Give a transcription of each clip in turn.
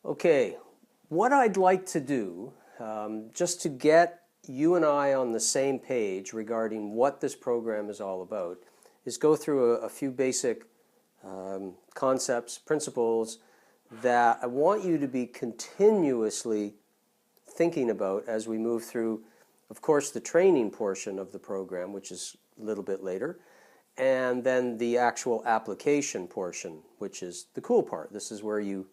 Okay, what I'd like to do, just to get you and I on the same page regarding what this program is all about, is go through a few basic concepts, principles that I want you to be continuously thinking about as we move through, of course, the training portion of the program, which is a little bit later, and then the actual application portion, which is the cool part. This is where you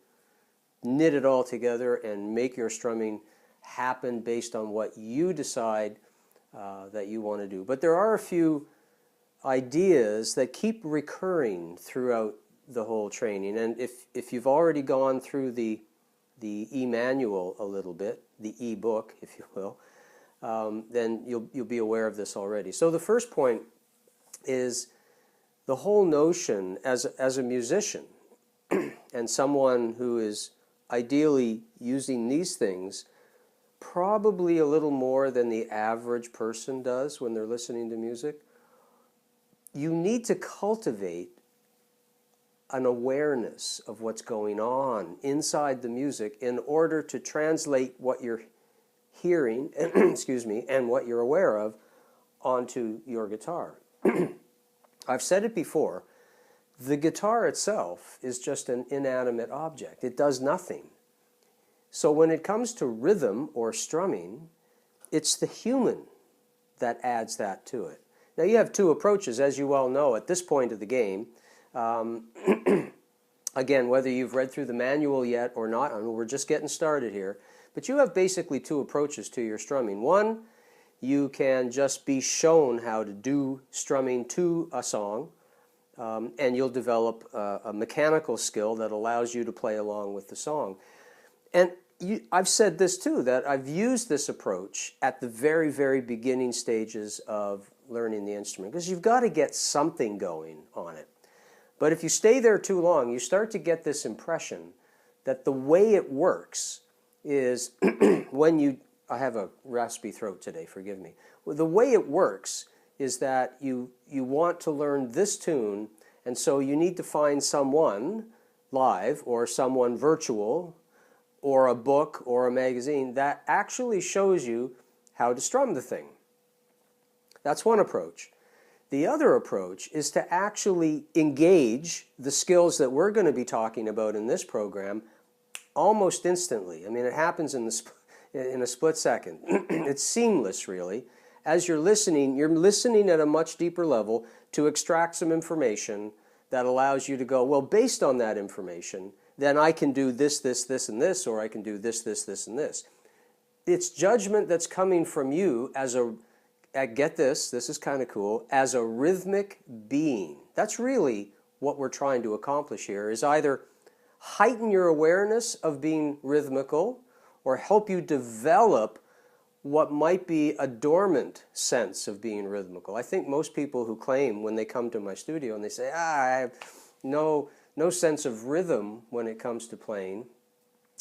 knit it all together and make your strumming happen based on what you decide that you want to do. But there are a few ideas that keep recurring throughout the whole training. And if you've already gone through the e-manual a little bit, the e-book, if you will, then you'll be aware of this already. So the first point is the whole notion as a musician and someone who is ideally using these things probably a little more than the average person does when they're listening to music. You need to cultivate an awareness of what's going on inside the music in order to translate what you're hearing, excuse me, and what you're aware of onto your guitar. I've said it before. The guitar itself is just an inanimate object. It does nothing. So when it comes to rhythm or strumming, it's the human that adds that to it. Now you have two approaches, as you well know, at this point of the game. Again, whether you've read through the manual yet or not, I mean, we're just getting started here, but you have basically two approaches to your strumming. One, you can just be shown how to do strumming to a song, and you'll develop a mechanical skill that allows you to play along with the song. And I've said this too, that I've used this approach at the very, very beginning stages of learning the instrument, because you've got to get something going on it. But if you stay there too long, you start to get this impression that the way it works is when you, I have a raspy throat today, forgive me. Well, the way it works is that you want to learn this tune, and so you need to find someone live or someone virtual or a book or a magazine that actually shows you how to strum the thing. That's one approach. The other approach is to actually engage the skills that we're going to be talking about in this program almost instantly. I mean, it happens in a split second. It's seamless, really. As you're listening at a much deeper level to extract some information that allows you to go, well, based on that information, then I can do this, this, this, and this, or I can do this, this, this, and this. It's judgment that's coming from you as a, get this is kind of cool, as a rhythmic being. That's really what we're trying to accomplish here, is either heighten your awareness of being rhythmical or help you develop what might be a dormant sense of being rhythmical. I think most people who claim when they come to my studio and they say, I have no sense of rhythm when it comes to playing,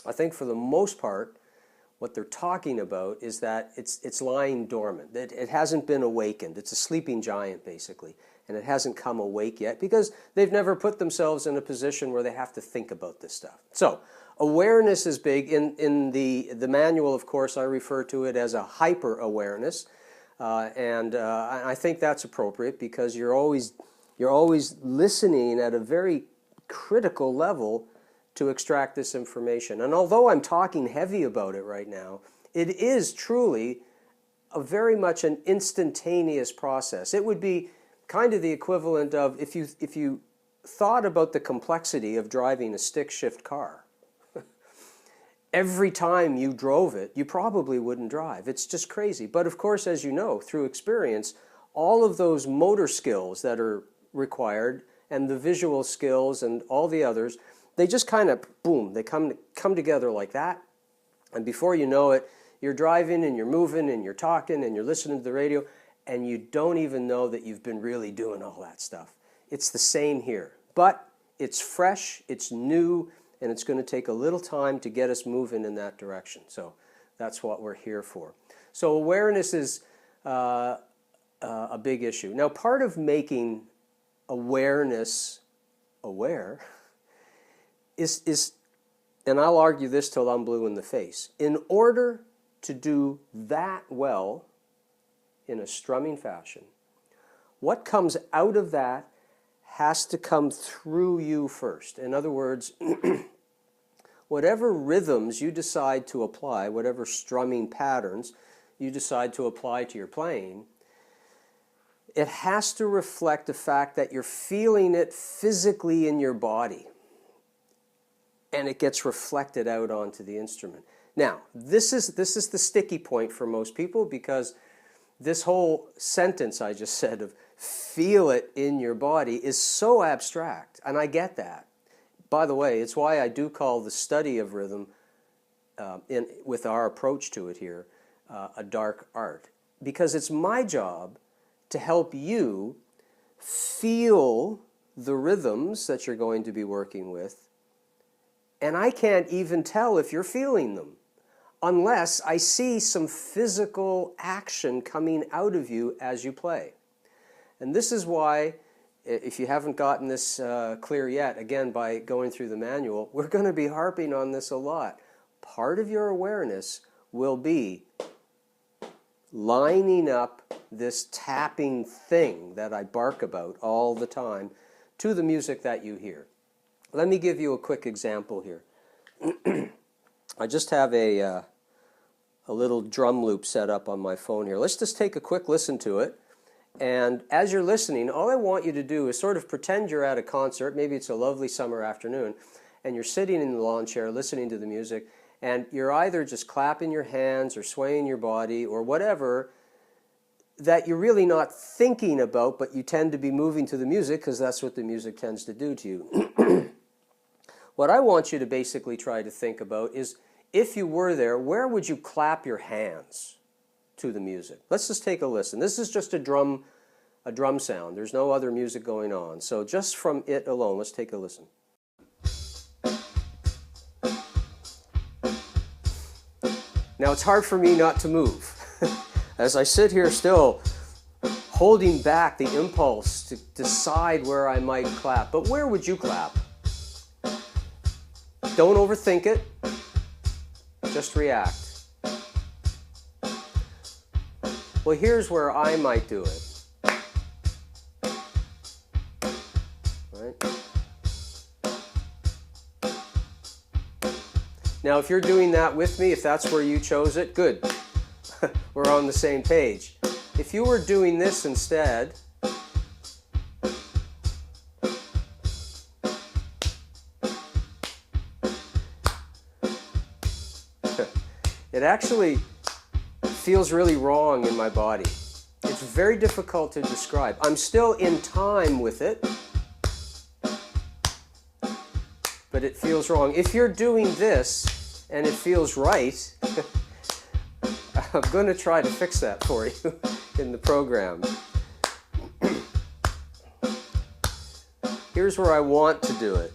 I think for the most part what they're talking about is that it's lying dormant. It hasn't been awakened. It's a sleeping giant, basically, and it hasn't come awake yet because they've never put themselves in a position where they have to think about this stuff. So awareness is big. In the manual, of course, I refer to it as a hyper-awareness, and I think that's appropriate because you're always listening at a very critical level to extract this information. And although I'm talking heavy about it right now, it is truly very much an instantaneous process. It would be kind of the equivalent of if you thought about the complexity of driving a stick-shift car. Every time you drove it, you probably wouldn't drive. It's just crazy. But of course, as you know, through experience, all of those motor skills that are required and the visual skills and all the others, they just kind of, boom, they come together like that. And before you know it, you're driving and you're moving and you're talking and you're listening to the radio and you don't even know that you've been really doing all that stuff. It's the same here. But it's fresh, it's new, and it's going to take a little time to get us moving in that direction. So That's what we're here for. So awareness is a big issue. Now, part of making awareness aware is, and I'll argue this till I'm blue in the face, in order to do that well in a strumming fashion, what comes out of that has to come through you first. In other words, whatever rhythms you decide to apply, whatever strumming patterns you decide to apply to your playing, it has to reflect the fact that you're feeling it physically in your body, and it gets reflected out onto the instrument. Now, this is the sticky point for most people, because this whole sentence I just said of feel it in your body is so abstract, and I get that. By the way, it's why I do call the study of rhythm, with our approach to it here, a dark art. Because it's my job to help you feel the rhythms that you're going to be working with, and I can't even tell if you're feeling them unless I see some physical action coming out of you as you play. And this is why, if you haven't gotten this clear yet, again, by going through the manual, we're going to be harping on this a lot. Part of your awareness will be lining up this tapping thing that I bark about all the time to the music that you hear. Let me give you a quick example here. I just have a little drum loop set up on my phone here. Let's just take a quick listen to it. And as you're listening, all I want you to do is sort of pretend you're at a concert. Maybe it's a lovely summer afternoon, and you're sitting in the lawn chair listening to the music, and you're either just clapping your hands or swaying your body or whatever that you're really not thinking about, but you tend to be moving to the music because that's what the music tends to do to you. What I want you to basically try to think about is, if you were there, where would you clap your hands to the music? Let's just take a listen. This is just a drum sound. There's no other music going on. So just from it alone, let's take a listen. Now, it's hard for me not to move as I sit here still holding back the impulse to decide where I might clap. But where would you clap? Don't overthink it. Just react. Well, here's where I might do it. Right? Now, if you're doing that with me, if that's where you chose it, good. We're on the same page. If you were doing this instead, it actually feels really wrong in my body. It's very difficult to describe. I'm still in time with it, but it feels wrong. If you're doing this and it feels right, I'm going to try to fix that for you in the program. Here's where I want to do it.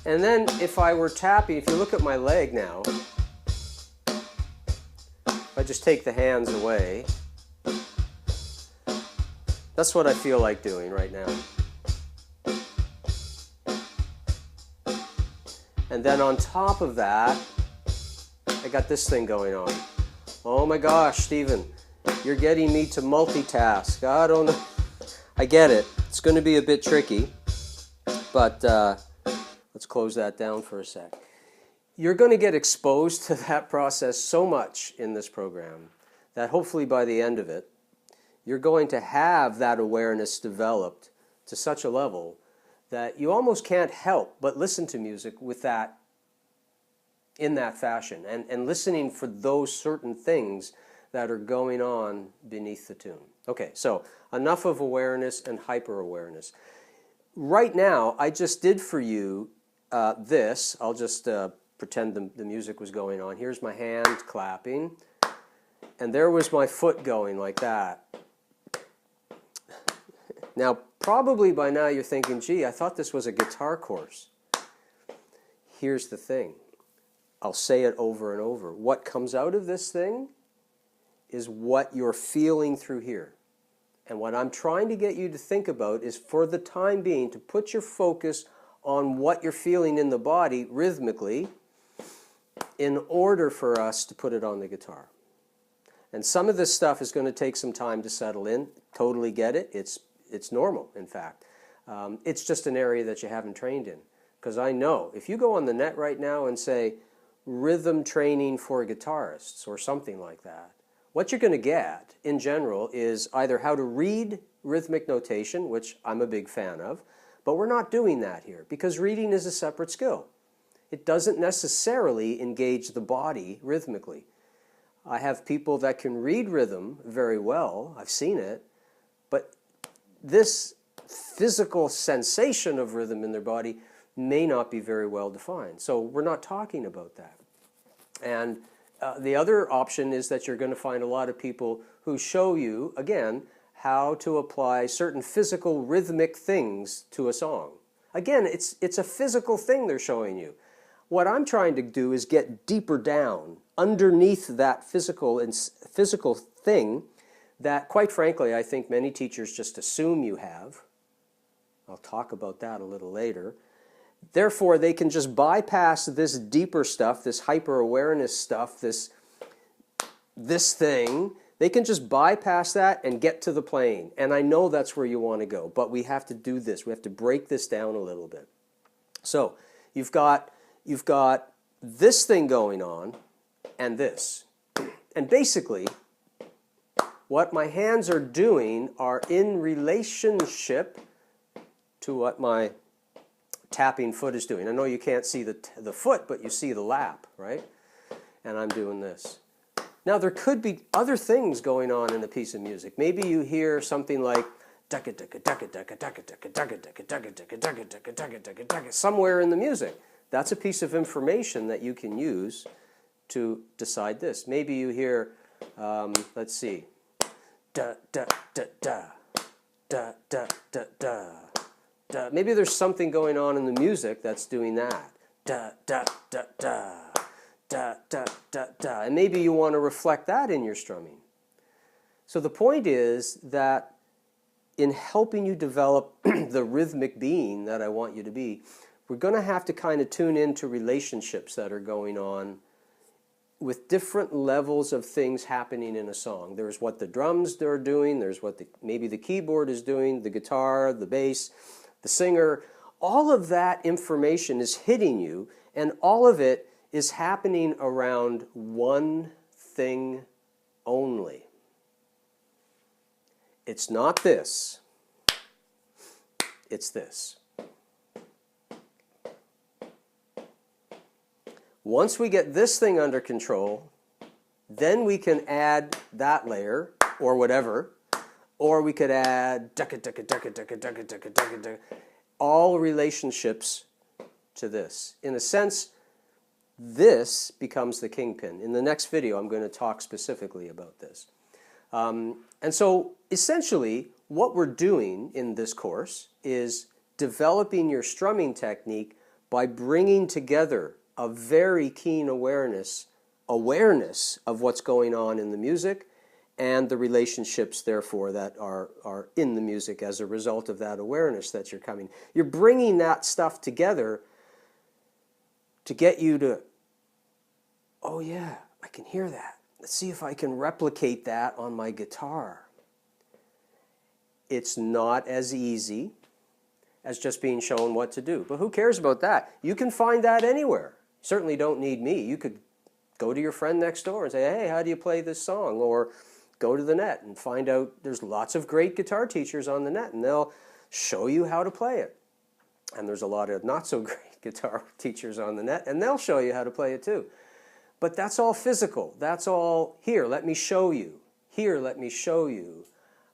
And then if I were tapping, if you look at my leg now, if I just take the hands away, that's what I feel like doing right now. And then on top of that, I got this thing going on. Oh my gosh, Stephen, you're getting me to multitask. I don't know. I get it. It's going to be a bit tricky, but let's close that down for a sec. You're going to get exposed to that process so much in this program that hopefully by the end of it, you're going to have that awareness developed to such a level that you almost can't help but listen to music with that, in that fashion, and listening for those certain things that are going on beneath the tune. Okay, so enough of awareness and hyper-awareness. Right now, I just did for you this. I'll just pretend the music was going on. Here's my hand clapping, and there was my foot going like that. Now, probably by now you're thinking, gee, I thought this was a guitar course. Here's the thing. I'll say it over and over. What comes out of this thing is what you're feeling through here. And what I'm trying to get you to think about is, for the time being, to put your focus on what you're feeling in the body rhythmically in order for us to put it on the guitar. And some of this stuff is going to take some time to settle in. Totally get it. It's normal, in fact. It's just an area that you haven't trained in. Because I know, if you go on the net right now and say, rhythm training for guitarists or something like that, what you're going to get in general is either how to read rhythmic notation, which I'm a big fan of, but we're not doing that here because reading is a separate skill. It doesn't necessarily engage the body rhythmically. I have people that can read rhythm very well, I've seen it, but this physical sensation of rhythm in their body may not be very well defined. So we're not talking about that. And the other option is that you're going to find a lot of people who show you, again, how to apply certain physical rhythmic things to a song. Again, it's a physical thing they're showing you. What I'm trying to do is get deeper down underneath that physical thing that, quite frankly, I think many teachers just assume you have. I'll talk about that a little later. Therefore, they can just bypass this deeper stuff, this hyper-awareness stuff, this thing. They can just bypass that and get to the playing. And I know that's where you want to go, but we have to do this. We have to break this down a little bit. So you've got this thing going on and this. And basically, what my hands are doing are in relationship to what my tapping foot is doing. I know you can't see the foot, but you see the lap, right? And I'm doing this. Now, there could be other things going on in a piece of music. Maybe you hear something like somewhere in the music. That's a piece of information that you can use to decide this. Maybe you hear, let's see, da da da da da da da da. Maybe there's something going on in the music that's doing that. Da, da, da, da, da, da, da, da. And maybe you want to reflect that in your strumming. So the point is that in helping you develop the rhythmic being that I want you to be, we're going to have to kind of tune into relationships that are going on with different levels of things happening in a song. There's what the drums are doing, there's what maybe the keyboard is doing, the guitar, the bass, the singer. All of that information is hitting you, and all of it is happening around one thing only. It's not this. It's this. Once we get this thing under control, then we can add that layer, or whatever, or we could add all relationships to this. In a sense, this becomes the kingpin. In the next video, I'm going to talk specifically about this. And so, essentially, what we're doing in this course is developing your strumming technique by bringing together a very keen awareness of what's going on in the music and the relationships, therefore, that are in the music as a result of that awareness that you're coming. You're bringing that stuff together to get you to, oh yeah, I can hear that. Let's see if I can replicate that on my guitar. It's not as easy as just being shown what to do. But who cares about that? You can find that anywhere. You certainly don't need me. You could go to your friend next door and say, hey, how do you play this song? Or go to the net and find out. There's lots of great guitar teachers on the net, and they'll show you how to play it. And there's a lot of not so great guitar teachers on the net, and they'll show you how to play it too. But that's all physical. That's all, here, let me show you. Here, let me show you.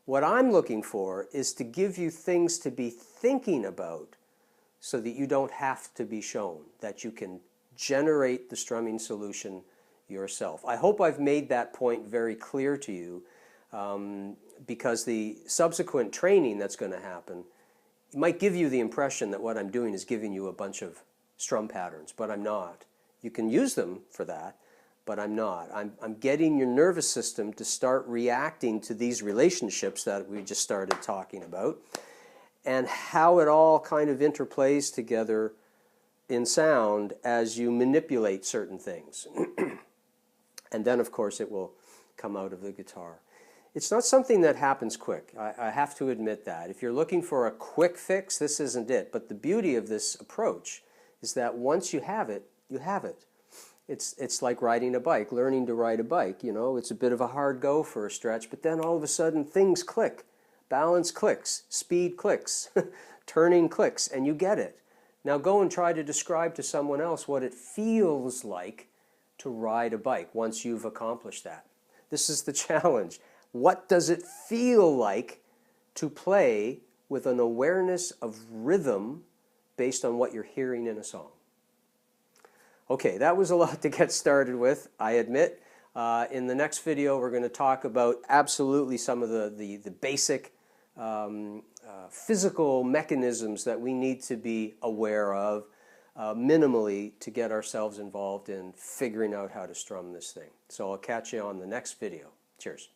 What I'm looking for is to give you things to be thinking about so that you don't have to be shown, that you can generate the strumming solution yourself. I hope I've made that point very clear to you. because the subsequent training that's going to happen might give you the impression that what I'm doing is giving you a bunch of strum patterns, but I'm not. You can use them for that, but I'm not. I'm getting your nervous system to start reacting to these relationships that we just started talking about, and how it all kind of interplays together in sound as you manipulate certain things. And then, of course, it will come out of the guitar. It's not something that happens quick. I have to admit that. If you're looking for a quick fix, this isn't it. But the beauty of this approach is that once you have it, you have it. It's like riding a bike, learning to ride a bike. You know, it's a bit of a hard go for a stretch, but then all of a sudden things click. Balance clicks, speed clicks, turning clicks, and you get it. Now go and try to describe to someone else what it feels like to ride a bike once you've accomplished that. This is the challenge. What does it feel like to play with an awareness of rhythm based on what you're hearing in a song? Okay, that was a lot to get started with, I admit. In the next video, we're going to talk about absolutely some of the basic physical mechanisms that we need to be aware of minimally to get ourselves involved in figuring out how to strum this thing. So I'll catch you on the next video. Cheers.